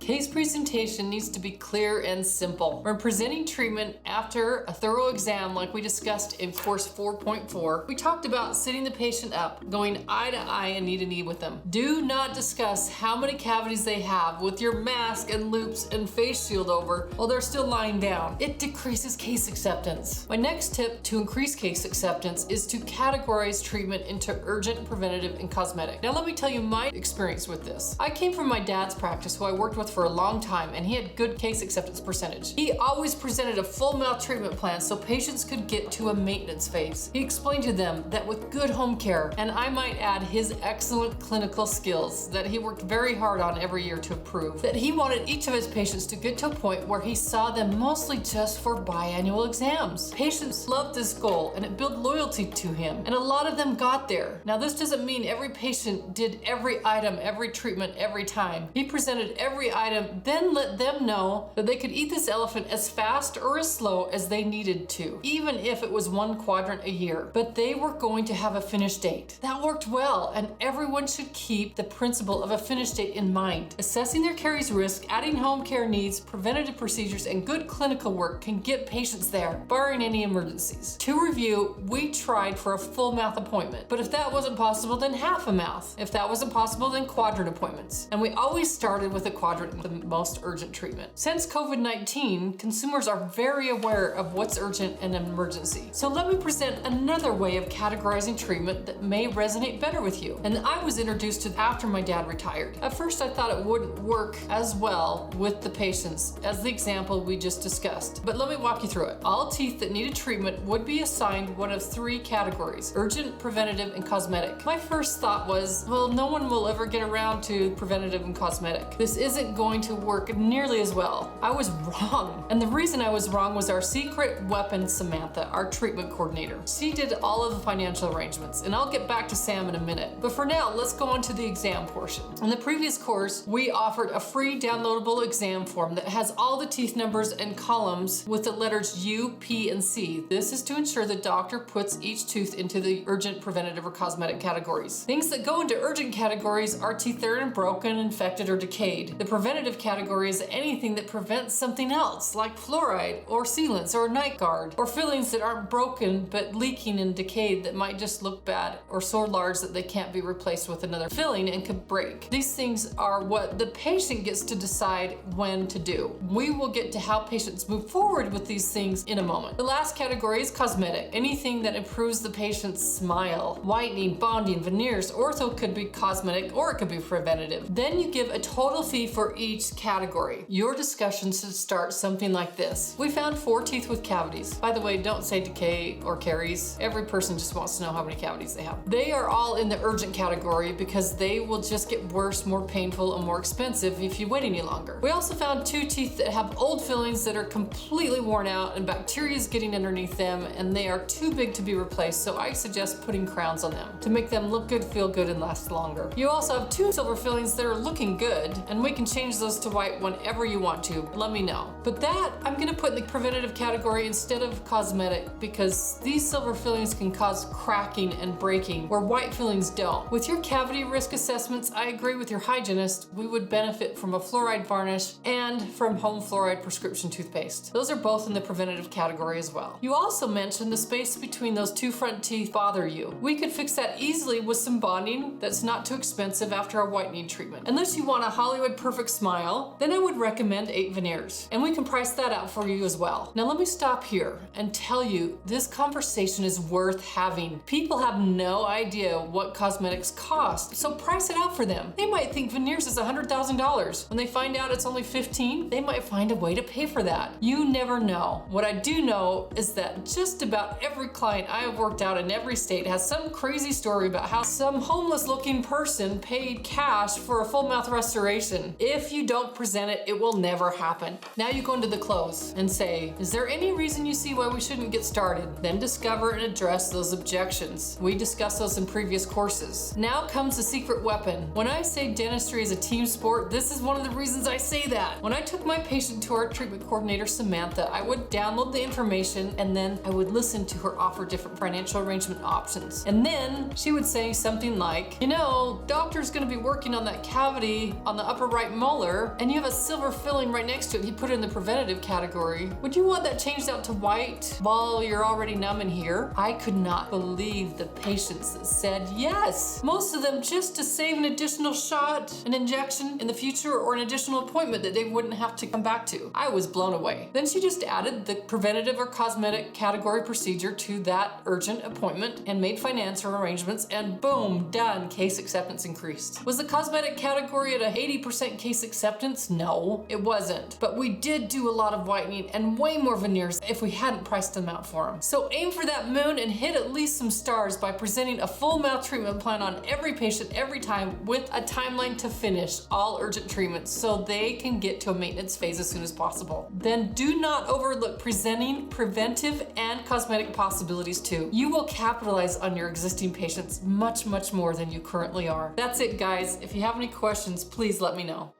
Case presentation needs to be clear and simple. When presenting treatment after a thorough exam like we discussed in course 4.4, we talked about sitting the patient up, going eye to eye and knee to knee with them. Do not discuss how many cavities they have with your mask and loupes and face shield over while they're still lying down. It decreases case acceptance. My next tip to increase case acceptance is to categorize treatment into urgent, preventative, and cosmetic. Now let me tell you my experience with this. I came from my dad's practice, who I worked with for a long time, and he had good case acceptance percentage. He always presented a full mouth treatment plan so patients could get to a maintenance phase. He explained to them that with good home care, and I might add his excellent clinical skills that he worked very hard on every year to improve, that he wanted each of his patients to get to a point where he saw them mostly just for biannual exams. Patients loved this goal and it built loyalty to him, and a lot of them got there. Now this doesn't mean every patient did every item, every treatment, every time. He presented every item, then let them know that they could eat this elephant as fast or as slow as they needed to, even if it was one quadrant a year. But they were going to have a finish date. That worked well, and everyone should keep the principle of a finish date in mind. Assessing their caries risk, adding home care needs, preventative procedures, and good clinical work can get patients there, barring any emergencies. To review, we tried for a full mouth appointment, but if that wasn't possible, then half a mouth. If that wasn't possible, then quadrant appointments. And we always started with a quadrant, the most urgent treatment. Since COVID-19, consumers are very aware of what's urgent and an emergency. So let me present another way of categorizing treatment that may resonate better with you, and I was introduced to after my dad retired. At first I thought it wouldn't work as well with the patients as the example we just discussed, but let me walk you through it. All teeth that needed treatment would be assigned one of three categories: urgent, preventative, and cosmetic. My first thought was, well, no one will ever get around to preventative and cosmetic. This isn't going to work nearly as well. I was wrong, and the reason I was wrong was our secret weapon, Samantha, our treatment coordinator. She did all of the financial arrangements, and I'll get back to Sam in a minute. But for now, let's go on to the exam portion. In the previous course, we offered a free downloadable exam form that has all the teeth numbers and columns with the letters U, P, and C. This is to ensure the doctor puts each tooth into the urgent, preventative, or cosmetic categories. Things that go into urgent categories are teeth that are broken, infected, or decayed. The preventative category is anything that prevents something else, like fluoride, or sealants, or a night guard, or fillings that aren't broken but leaking and decayed that might just look bad, or so large that they can't be replaced with another filling and could break. These things are what the patient gets to decide when to do. We will get to how patients move forward with these things in a moment. The last category is cosmetic. Anything that improves the patient's smile. Whitening, bonding, veneers, ortho could be cosmetic or it could be preventative. Then you give a total fee for each category. Your discussion should start something like this. We found 4 teeth with cavities. By the way, don't say decay or caries. Every person just wants to know how many cavities they have. They are all in the urgent category because they will just get worse, more painful, and more expensive if you wait any longer. We also found 2 teeth that have old fillings that are completely worn out and bacteria is getting underneath them, and they are too big to be replaced, so I suggest putting crowns on them to make them look good, feel good, and last longer. You also have 2 silver fillings that are looking good, and we can change those to white whenever you want to. Let me know. But that I'm going to put in the preventative category instead of cosmetic because these silver fillings can cause cracking and breaking where white fillings don't. With your cavity risk assessments, I agree with your hygienist. We would benefit from a fluoride varnish and from home fluoride prescription toothpaste. Those are both in the preventative category as well. You also mentioned the space between those 2 front teeth bother you. We could fix that easily with some bonding that's not too expensive after a whitening treatment. Unless you want a Hollywood perfect smile, then I would recommend 8 veneers. And we can price that out for you as well. Now let me stop here and tell you this conversation is worth having. People have no idea what cosmetics cost, so price it out for them. They might think veneers is $100,000. When they find out it's only 15, they might find a way to pay for that. You never know. What I do know is that just about every client I have worked out in every state has some crazy story about how some homeless looking person paid cash for a full mouth restoration. If you don't present it, it will never happen. Now you go into the close and say, is there any reason you see why we shouldn't get started? Then discover and address those objections. We discussed those in previous courses. Now comes the secret weapon. When I say dentistry is a team sport, this is one of the reasons I say that. When I took my patient to our treatment coordinator, Samantha, I would download the information and then I would listen to her offer different financial arrangement options. And then she would say something like, you know, doctor's gonna be working on that cavity on the upper right molar smaller and you have a silver filling right next to it, you put it in the preventative category. Would you want that changed out to white while you're already numb in here? I could not believe the patients that said yes. Most of them just to save an additional shot, an injection in the future, or an additional appointment that they wouldn't have to come back to. I was blown away. Then she just added the preventative or cosmetic category procedure to that urgent appointment and made financial arrangements, and boom, done. Case acceptance increased. Was the cosmetic category at a 80% case acceptance? No, it wasn't. But we did do a lot of whitening and way more veneers if we hadn't priced them out for them. So aim for that moon and hit at least some stars by presenting a full mouth treatment plan on every patient every time with a timeline to finish all urgent treatments so they can get to a maintenance phase as soon as possible. Then do not overlook presenting preventive and cosmetic possibilities too. You will capitalize on your existing patients much more than you currently are. That's it, guys. If you have any questions, please let me know.